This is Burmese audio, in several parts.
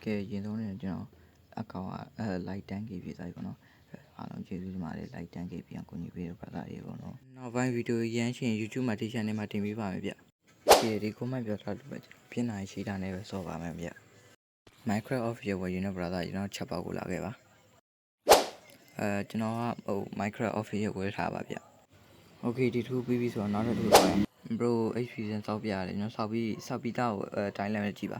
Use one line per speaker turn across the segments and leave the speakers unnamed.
ကဲရင်ဆုံးနေကျွန်တော်အကောင့်ကလိုက်တန်းကြီးပြစားပြီပေါ့နော်အားလုံးကျေးဇူးတင်ပါတယ်လိုက်တန်းကြီးပြန်ကိုညီပေးတဲ့ဘာသာရေးပေါ့နော်နောက်ပိုင်းဗီဒီယိုရမ်းရှင် YouTube မှာ T channel မှာတင်ပေးပါမယ်ဗျဒီကိုမှပြောထားလို့ပဲပြင်နိုင်ရှိတာနဲ့ပဲစောပါမယ်ဗျ Minecraft official ဝယ်ရင်တော့ brother ကျွန်တော်ချက်ပေါက်ကိုလာခဲ့ပါကျွန်တော်ကဟို Minecraft official ဝယ်ထားပါဗျ Okay ဒီထူးပြီးပြီဆိုတော့နောက်တစ်ထူးပါ bro experience စောက်ပြရတယ်ကျွန်တော်စောက်ပြီးတော့တိုင်းလည်းကြည့်ပါ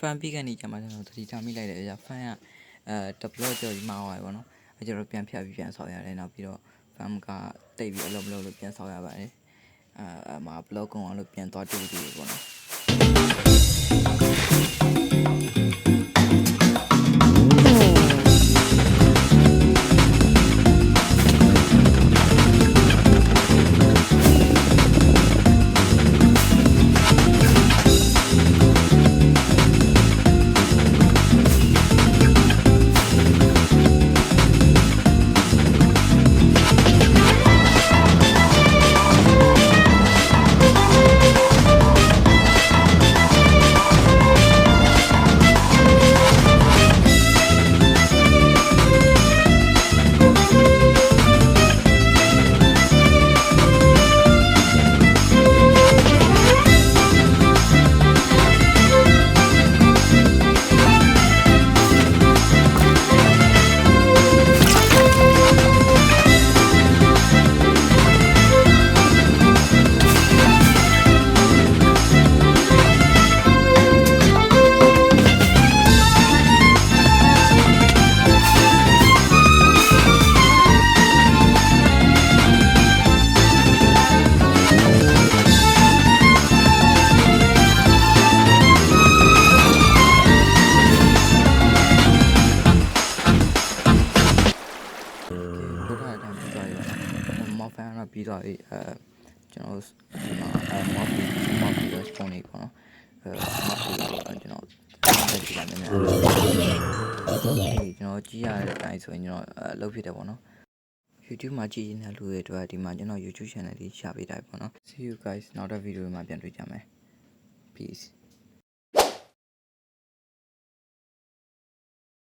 fan ပြီးကနေကြမှာကျွန်တော်သတိထားမိလိုက်တယ်ဗျာ fan ကတဘလော့ကြော်ကြီးမှားသွားပြီပေါ့နော်အဲကျတော့ပြန်ဖြတ်ပြီးပြန်ဆောက်ရတယ်နောက်ပြီးတော့ fan ကတိတ်ပြီးအလုပ်မလုပ်လို့ပြန်ဆောက်ရပါတယ်မှာ block ကုန်အောင်လို့ပြန်သွားတူတူပေါ့နော်မော်ဖန်ကတော့ပြီးသွားပြီကျွန်တော်မော်ဖီတော့စပွန်နေပေါ့နော်မော်ဖီတော့ကျွန်တော်တက်ကြည့်လိုက်မယ်ကျွန်တော်ကြည့်ရတဲ့အတိုင်းဆိုရင်ကျွန်တော်လုပ်ဖြစ်တယ်ပေါ့နော် YouTube မှာကြည့်နေတဲ့လူတွေအတွက်ဒီမှာကျွန်တော် YouTube channel လေးရှာပေးတာပေါ့နော် See you guys နောက်တဲ့ဗီဒီယိုမှာပြန်တွေ့ကြမယ် Peace